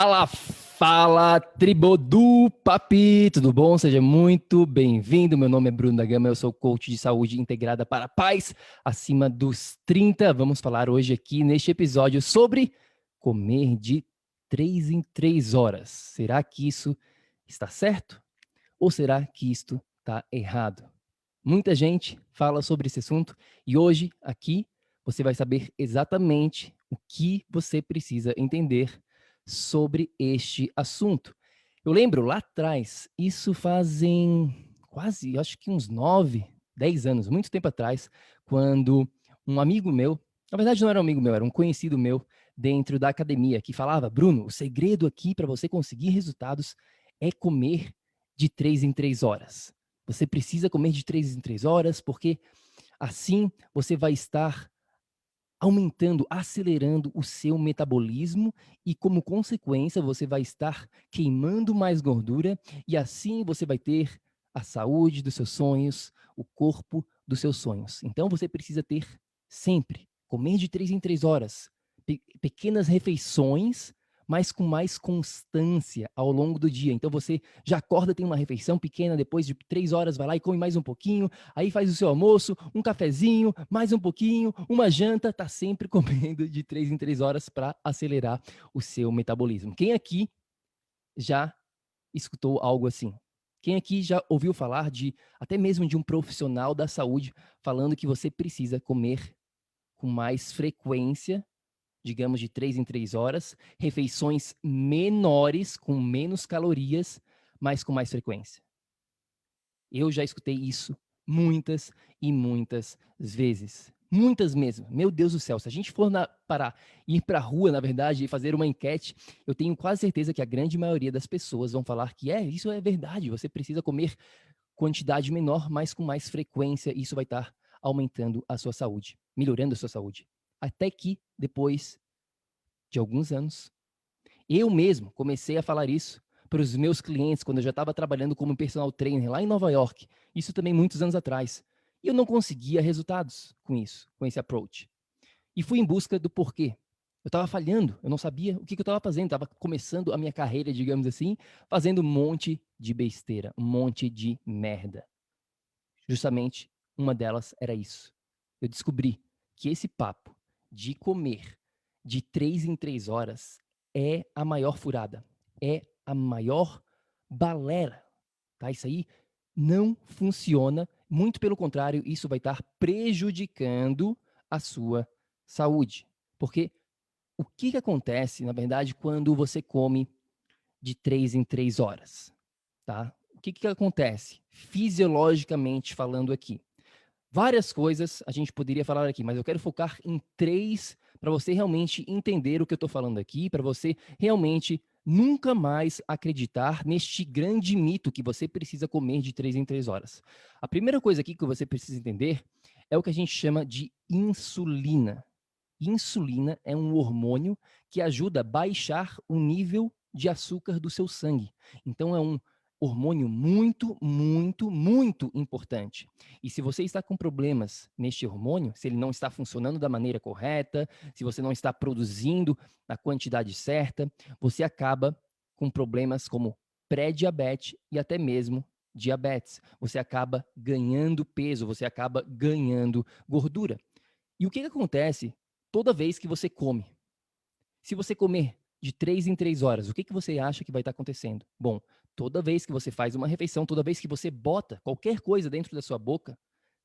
Fala, fala, tribo do Papi, tudo bom? Seja muito bem-vindo. Meu nome é Bruno da Gama, eu sou coach de saúde integrada para pais acima dos 30. Vamos falar hoje aqui neste episódio sobre comer de 3 em 3 horas. Será que isso está certo? Ou será que isto está errado? Muita gente fala sobre esse assunto e hoje aqui você vai saber exatamente o que você precisa entender sobre este assunto. Eu lembro lá atrás, isso fazem quase, acho que uns 9, 10 anos, muito tempo atrás, quando um amigo meu, na verdade não era um amigo meu, era um conhecido meu dentro da academia, que falava: Bruno, o segredo aqui para você conseguir resultados é comer de 3 em 3 horas. Você precisa comer de 3 em 3 horas, porque assim você vai estar aumentando, acelerando o seu metabolismo e, como consequência, você vai estar queimando mais gordura e assim você vai ter a saúde dos seus sonhos, o corpo dos seus sonhos. Então você precisa ter sempre, comer de 3 em 3 horas, pequenas refeições, mas com mais constância ao longo do dia. Então você já acorda, tem uma refeição pequena, depois de 3 horas vai lá e come mais um pouquinho, aí faz o seu almoço, um cafezinho, mais um pouquinho, uma janta, tá sempre comendo de 3 em 3 horas para acelerar o seu metabolismo. Quem aqui já escutou algo assim? Quem aqui já ouviu falar de, até mesmo de um profissional da saúde, falando que você precisa comer com mais frequência, digamos de 3 em 3 horas, refeições menores, com menos calorias, mas com mais frequência? Eu já escutei isso muitas e muitas vezes. Muitas mesmo. Meu Deus do céu, se a gente for ir para a rua, na verdade, e fazer uma enquete, eu tenho quase certeza que a grande maioria das pessoas vão falar que isso é verdade, você precisa comer quantidade menor, mas com mais frequência, e isso vai estar aumentando a sua saúde, melhorando a sua saúde. Até que, depois de alguns anos, eu mesmo comecei a falar isso para os meus clientes quando eu já estava trabalhando como personal trainer lá em Nova York. Isso também muitos anos atrás. E eu não conseguia resultados com isso, com esse approach. E fui em busca do porquê. Eu estava falhando, eu não sabia o que eu estava fazendo. Estava começando a minha carreira, digamos assim, fazendo um monte de besteira, um monte de merda. Justamente uma delas era isso. Eu descobri que esse papo de comer de 3 em 3 horas é a maior furada, é a maior balela, tá? Isso aí não funciona, muito pelo contrário, isso vai estar prejudicando a sua saúde. Porque o que acontece, na verdade, quando você come de 3 em 3 horas, tá? O que acontece fisiologicamente falando aqui? Várias coisas a gente poderia falar aqui, mas eu quero focar em 3 para você realmente entender o que eu estou falando aqui, para você realmente nunca mais acreditar neste grande mito que você precisa comer de 3 em 3 horas. A primeira coisa aqui que você precisa entender é o que a gente chama de insulina. Insulina é um hormônio que ajuda a baixar o nível de açúcar do seu sangue. Então é um hormônio muito, muito, muito importante. E se você está com problemas neste hormônio, se ele não está funcionando da maneira correta, se você não está produzindo na quantidade certa, você acaba com problemas como pré-diabetes e até mesmo diabetes. Você acaba ganhando peso, você acaba ganhando gordura. E o que acontece toda vez que você come? Se você comer de 3 em 3 horas, o que você acha que vai estar acontecendo? Bom, toda vez que você faz uma refeição, toda vez que você bota qualquer coisa dentro da sua boca,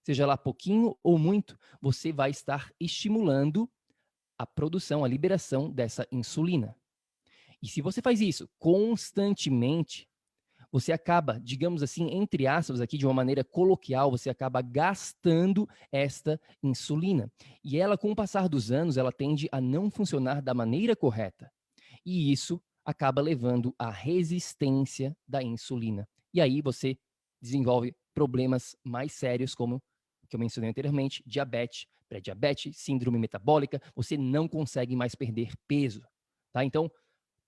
seja lá pouquinho ou muito, você vai estar estimulando a produção, a liberação dessa insulina. E se você faz isso constantemente, você acaba, digamos assim, entre aspas, aqui de uma maneira coloquial, você acaba gastando esta insulina. E ela, com o passar dos anos, ela tende a não funcionar da maneira correta. E isso acaba levando à resistência da insulina. E aí você desenvolve problemas mais sérios, como o que eu mencionei anteriormente, diabetes, pré-diabetes, síndrome metabólica, você não consegue mais perder peso. Tá? Então,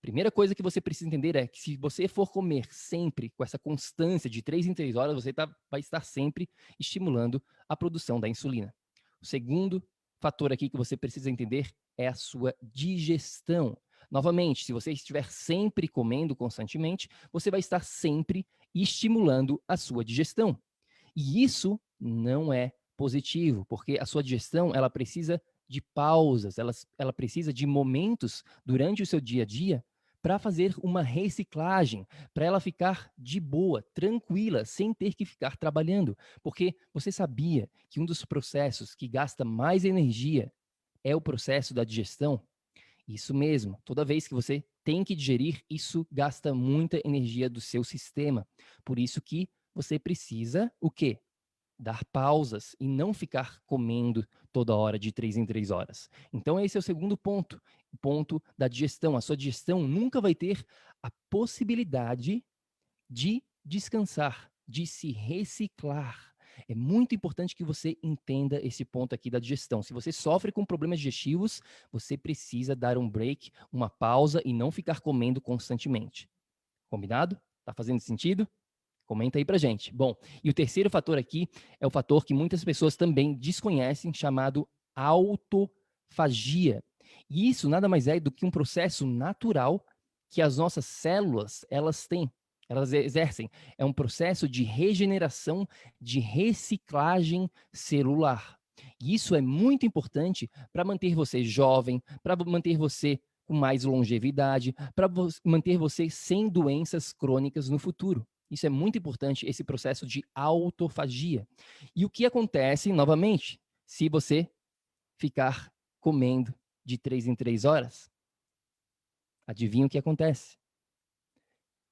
primeira coisa que você precisa entender é que se você for comer sempre com essa constância de 3 em 3 horas, você vai estar sempre estimulando a produção da insulina. O segundo fator aqui que você precisa entender é a sua digestão. Novamente, se você estiver sempre comendo constantemente, você vai estar sempre estimulando a sua digestão. E isso não é positivo, porque a sua digestão, ela precisa de pausas, ela precisa de momentos durante o seu dia a dia para fazer uma reciclagem, para ela ficar de boa, tranquila, sem ter que ficar trabalhando. Porque você sabia que um dos processos que gasta mais energia é o processo da digestão? Isso mesmo, toda vez que você tem que digerir, isso gasta muita energia do seu sistema. Por isso que você precisa o quê? Dar pausas e não ficar comendo toda hora de 3 em 3 horas. Então esse é o segundo ponto, o ponto da digestão. A sua digestão nunca vai ter a possibilidade de descansar, de se reciclar. É muito importante que você entenda esse ponto aqui da digestão. Se você sofre com problemas digestivos, você precisa dar um break, uma pausa e não ficar comendo constantemente. Combinado? Tá fazendo sentido? Comenta aí pra gente. Bom, e o terceiro fator aqui é o fator que muitas pessoas também desconhecem, chamado autofagia. E isso nada mais é do que um processo natural que as nossas células, elas têm, elas exercem. É um processo de regeneração, de reciclagem celular. E isso é muito importante para manter você jovem, para manter você com mais longevidade, para manter você sem doenças crônicas no futuro. Isso é muito importante, esse processo de autofagia. E o que acontece, novamente, se você ficar comendo de 3 em 3 horas? Adivinha o que acontece?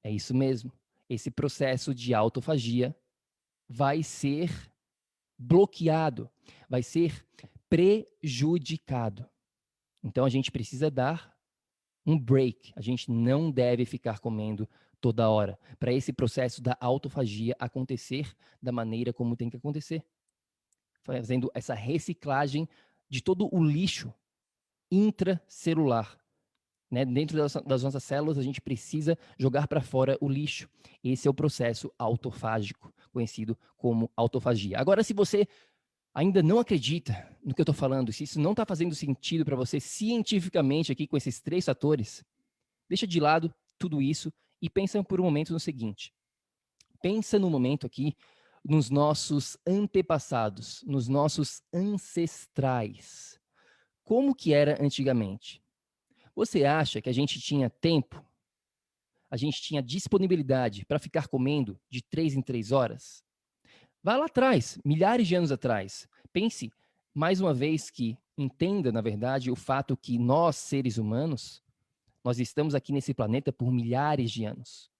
É isso mesmo. Esse processo de autofagia vai ser bloqueado, vai ser prejudicado. Então a gente precisa dar um break. A gente não deve ficar comendo toda hora, para esse processo da autofagia acontecer da maneira como tem que acontecer, fazendo essa reciclagem de todo o lixo intracelular. Né? Dentro das nossas células, a gente precisa jogar para fora o lixo. Esse é o processo autofágico, conhecido como autofagia. Agora, se você ainda não acredita no que eu estou falando, se isso não está fazendo sentido para você cientificamente aqui com esses 3 fatores, deixa de lado tudo isso e pensa por um momento no seguinte. Pensa no momento aqui nos nossos antepassados, nos nossos ancestrais. Como que era antigamente? Você acha que a gente tinha tempo? A gente tinha disponibilidade para ficar comendo de 3 em 3 horas? Vá lá atrás, milhares de anos atrás. Pense mais uma vez que entenda, na verdade, o fato que nós, seres humanos, nós estamos aqui nesse planeta por milhares de anos.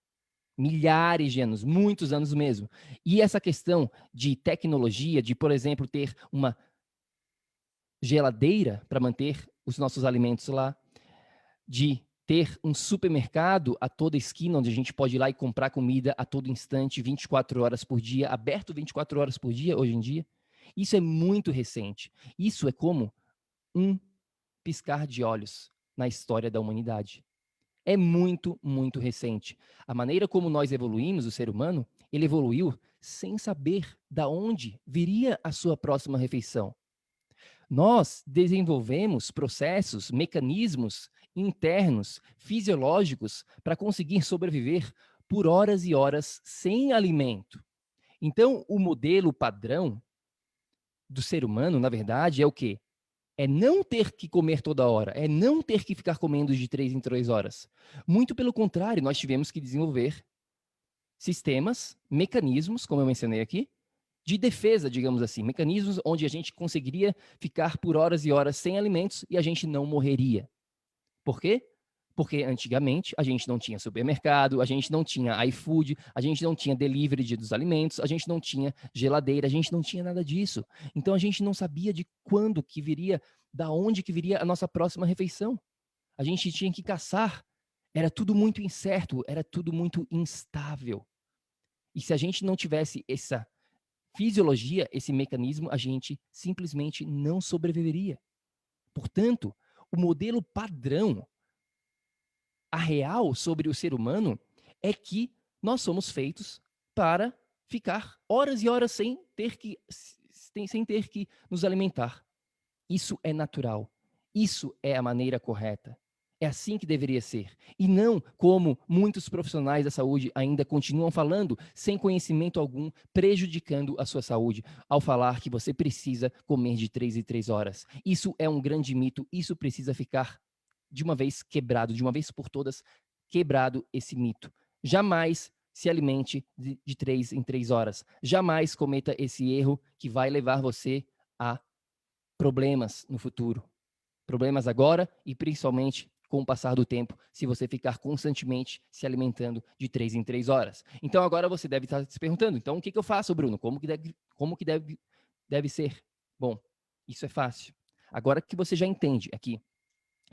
Milhares de anos, muitos anos mesmo. E essa questão de tecnologia, de, por exemplo, ter uma geladeira para manter os nossos alimentos lá, de ter um supermercado a toda esquina, onde a gente pode ir lá e comprar comida a todo instante, 24 horas por dia, aberto 24 horas por dia hoje em dia. Isso é muito recente. Isso é como um piscar de olhos na história da humanidade. É muito, muito recente. A maneira como nós evoluímos, o ser humano, ele evoluiu sem saber da onde viria a sua próxima refeição. Nós desenvolvemos processos, mecanismos internos, fisiológicos, para conseguir sobreviver por horas e horas sem alimento. Então, o modelo padrão do ser humano, na verdade, é o quê? É não ter que comer toda hora, é não ter que ficar comendo de 3 em 3 horas. Muito pelo contrário, nós tivemos que desenvolver sistemas, mecanismos, como eu mencionei aqui, de defesa, digamos assim, mecanismos onde a gente conseguiria ficar por horas e horas sem alimentos e a gente não morreria. Por quê? Porque antigamente a gente não tinha supermercado, a gente não tinha iFood, a gente não tinha delivery dos alimentos, a gente não tinha geladeira, a gente não tinha nada disso. Então a gente não sabia de quando que viria, da onde que viria a nossa próxima refeição. A gente tinha que caçar. Era tudo muito incerto, era tudo muito instável. E se a gente não tivesse essa fisiologia, esse mecanismo, a gente simplesmente não sobreviveria. Portanto, o modelo padrão, a real sobre o ser humano, é que nós somos feitos para ficar horas e horas sem ter que nos alimentar. Isso é natural. Isso é a maneira correta. É assim que deveria ser. E não como muitos profissionais da saúde ainda continuam falando, sem conhecimento algum, prejudicando a sua saúde, ao falar que você precisa comer de 3 em 3 horas. Isso é um grande mito, isso precisa ficar de uma vez quebrado, de uma vez por todas, quebrado esse mito. Jamais se alimente de 3 em 3 horas. Jamais cometa esse erro que vai levar você a problemas no futuro. Problemas agora e principalmente com o passar do tempo, se você ficar constantemente se alimentando de 3 em 3 horas. Então agora você deve estar se perguntando, então o que eu faço, Bruno? Como que deve ser? Bom, isso é fácil. Agora que você já entende aqui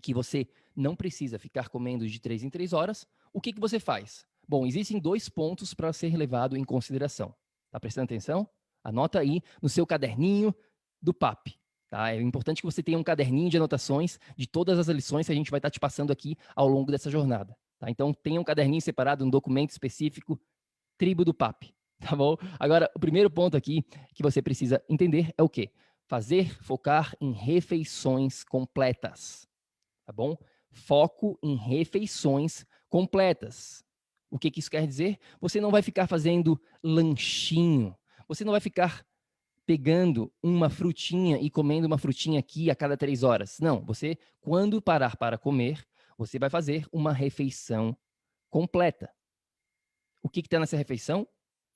que você não precisa ficar comendo de 3 em 3 horas, o que você faz? Bom, existem 2 pontos para ser levado em consideração. Tá prestando atenção? Anota aí no seu caderninho do PAP. Tá? É importante que você tenha um caderninho de anotações de todas as lições que a gente vai estar te passando aqui ao longo dessa jornada. Tá? Então, tenha um caderninho separado, um documento específico, tribo do PAP. Tá bom? Agora, o primeiro ponto aqui que você precisa entender é o quê? Focar em refeições completas. Tá bom? Foco em refeições completas. O que isso quer dizer? Você não vai ficar fazendo lanchinho. Você não vai ficar pegando uma frutinha e comendo uma frutinha aqui a cada 3 horas. Não, você, quando parar para comer, você vai fazer uma refeição completa. O que está nessa refeição?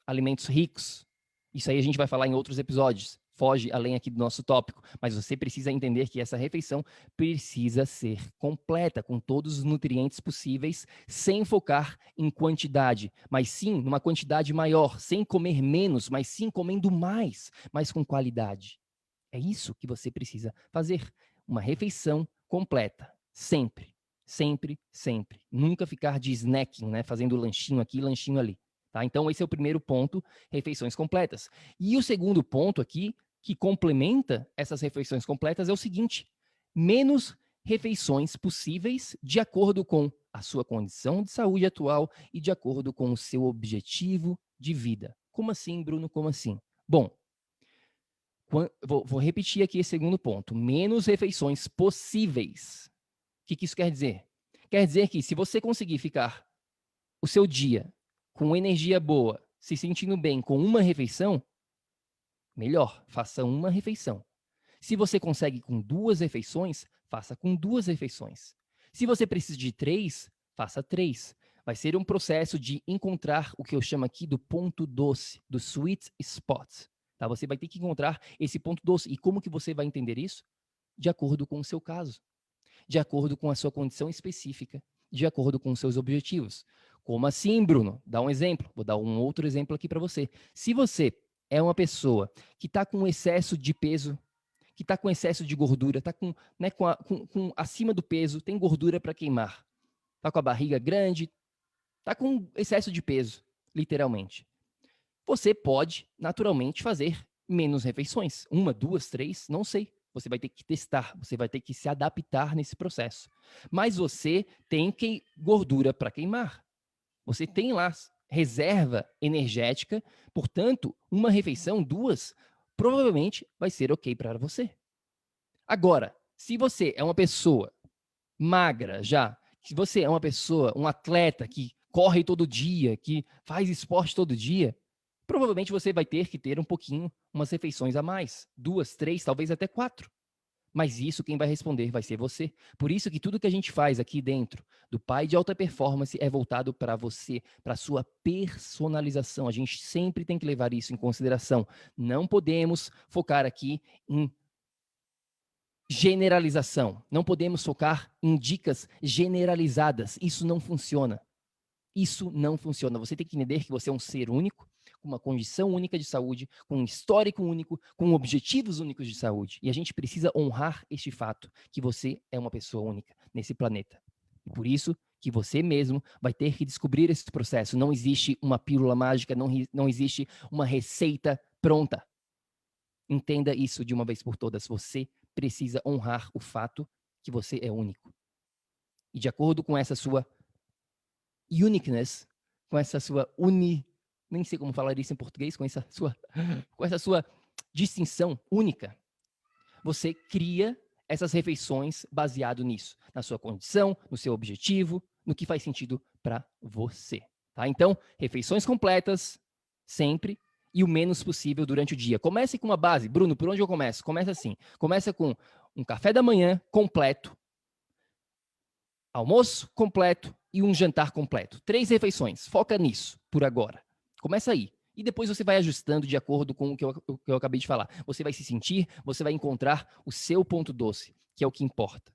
Alimentos ricos. Isso aí a gente vai falar em outros episódios. Foge além aqui do nosso tópico, mas você precisa entender que essa refeição precisa ser completa, com todos os nutrientes possíveis, sem focar em quantidade, mas sim numa quantidade maior, sem comer menos, mas sim comendo mais, mas com qualidade. É isso que você precisa fazer. Uma refeição completa, sempre, sempre, sempre. Nunca ficar de snacking, né? Fazendo lanchinho aqui, lanchinho ali. Tá? Então, esse é o primeiro ponto, refeições completas. E o segundo ponto aqui, que complementa essas refeições completas, é o seguinte: menos refeições possíveis de acordo com a sua condição de saúde atual e de acordo com o seu objetivo de vida. Como assim, Bruno? Como assim? Bom, vou repetir aqui esse segundo ponto. Menos refeições possíveis. O que isso quer dizer? Quer dizer que se você conseguir ficar o seu dia com energia boa, se sentindo bem com uma refeição, melhor, faça uma refeição. Se você consegue com 2 refeições, faça com 2 refeições. Se você precisa de 3, faça 3. Vai ser um processo de encontrar o que eu chamo aqui do ponto doce, do sweet spot. Tá? Você vai ter que encontrar esse ponto doce. E como que você vai entender isso? De acordo com o seu caso, de acordo com a sua condição específica, de acordo com os seus objetivos. Como assim, Bruno? Dá um exemplo. Vou dar um outro exemplo aqui para você. Se você é uma pessoa que está com excesso de peso, que está com excesso de gordura, está com acima do peso, tem gordura para queimar, está com a barriga grande, está com excesso de peso, literalmente. Você pode, naturalmente, fazer menos refeições. 1, 2, 3, não sei. Você vai ter que testar, você vai ter que se adaptar nesse processo. Mas você tem gordura para queimar. Você tem lá reserva energética, portanto, uma refeição, 2, provavelmente vai ser ok para você. Agora, se você é uma pessoa magra já, se você é uma pessoa, um atleta que corre todo dia, que faz esporte todo dia, provavelmente você vai ter que ter um pouquinho, umas refeições a mais. 2, 3, talvez até 4. Mas isso quem vai responder vai ser você. Por isso que tudo que a gente faz aqui dentro do Pai de Alta Performance é voltado para você, para a sua personalização. A gente sempre tem que levar isso em consideração. Não podemos focar aqui em generalização. Não podemos focar em dicas generalizadas. Isso não funciona. Isso não funciona. Você tem que entender que você é um ser único, com uma condição única de saúde, com um histórico único, com objetivos únicos de saúde. E a gente precisa honrar este fato, que você é uma pessoa única nesse planeta. E por isso que você mesmo vai ter que descobrir esse processo. Não existe uma pílula mágica, não existe uma receita pronta. Entenda isso de uma vez por todas. Você precisa honrar o fato que você é único. E de acordo com essa sua uniqueness, com essa sua nem sei como falar isso em português, com essa sua distinção única, você cria essas refeições baseado nisso, na sua condição, no seu objetivo, no que faz sentido para você. Tá? Então, refeições completas, sempre, e o menos possível durante o dia. Comece com uma base. Bruno, por onde eu começo? Começa assim. Começa com um café da manhã completo, almoço completo e um jantar completo. 3 refeições. Foca nisso, por agora. Começa aí. E depois você vai ajustando de acordo com o que eu acabei de falar. Você vai se sentir, você vai encontrar o seu ponto doce, que é o que importa.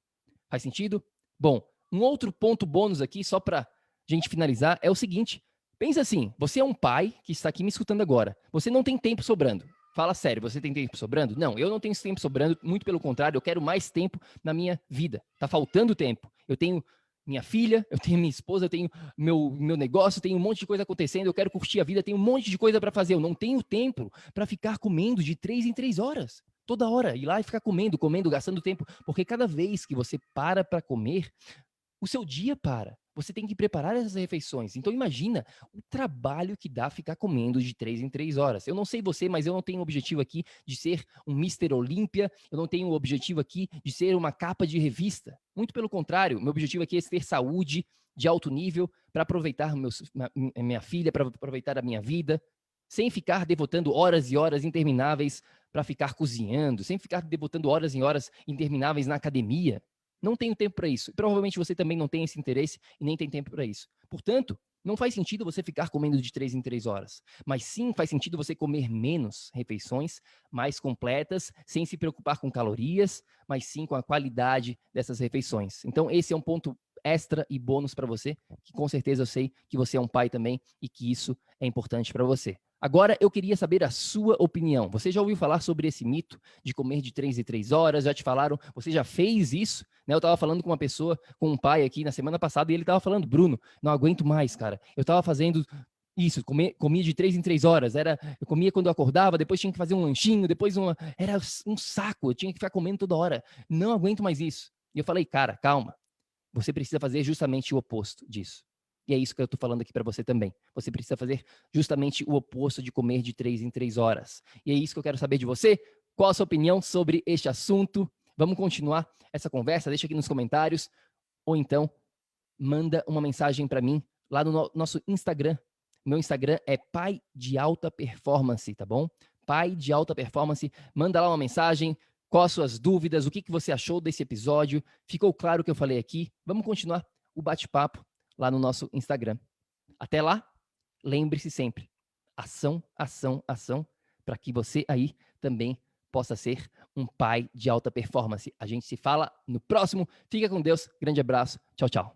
Faz sentido? Bom, um outro ponto bônus aqui, só para gente finalizar, é o seguinte. Pensa assim, você é um pai que está aqui me escutando agora. Você não tem tempo sobrando. Fala sério, você tem tempo sobrando? Não, eu não tenho tempo sobrando, muito pelo contrário, eu quero mais tempo na minha vida. Tá faltando tempo. Eu tenho minha filha, eu tenho minha esposa, eu tenho meu negócio, tenho um monte de coisa acontecendo, eu quero curtir a vida, tenho um monte de coisa para fazer. Eu não tenho tempo para ficar comendo de 3 em 3 horas. Toda hora, ir lá e ficar comendo, gastando tempo. Porque cada vez que você para comer, o seu dia para. Você tem que preparar essas refeições. Então imagina o trabalho que dá ficar comendo de 3 em 3 horas. Eu não sei você, mas eu não tenho o objetivo aqui de ser um Mister Olímpia, eu não tenho o objetivo aqui de ser uma capa de revista. Muito pelo contrário, meu objetivo aqui é ter saúde de alto nível para aproveitar minha filha, para aproveitar a minha vida, sem ficar devotando horas e horas intermináveis para ficar cozinhando, sem ficar devotando horas e horas intermináveis na academia. Não tenho tempo para isso. E provavelmente você também não tem esse interesse e nem tem tempo para isso. Portanto, não faz sentido você ficar comendo de 3 em 3 horas. Mas sim faz sentido você comer menos refeições, mais completas, sem se preocupar com calorias, mas sim com a qualidade dessas refeições. Então, esse é um ponto extra e bônus para você, que com certeza eu sei que você é um pai também e que isso é importante para você. Agora, eu queria saber a sua opinião. Você já ouviu falar sobre esse mito de comer de 3 em 3 horas? Já te falaram? Você já fez isso? Né? Eu estava falando com uma pessoa, com um pai aqui na semana passada, e ele estava falando, Bruno, não aguento mais, cara. Eu estava fazendo isso, comia de 3 em 3 horas. Eu comia quando eu acordava, depois tinha que fazer um lanchinho, era um saco, eu tinha que ficar comendo toda hora. Não aguento mais isso. E eu falei, cara, calma. Você precisa fazer justamente o oposto disso. E é isso que eu estou falando aqui para você também. Você precisa fazer justamente o oposto de comer de 3 em 3 horas. E é isso que eu quero saber de você. Qual a sua opinião sobre este assunto? Vamos continuar essa conversa? Deixa aqui nos comentários. Ou então, manda uma mensagem para mim lá no nosso Instagram. Meu Instagram é Pai de Alta Performance, tá bom? Pai de Alta Performance. Manda lá uma mensagem. Quais as suas dúvidas? O que você achou desse episódio? Ficou claro o que eu falei aqui? Vamos continuar o bate-papo lá no nosso Instagram. Até lá, lembre-se sempre, ação, ação, ação, para que você aí também possa ser um pai de alta performance. A gente se fala no próximo. Fica com Deus. Grande abraço. Tchau, tchau.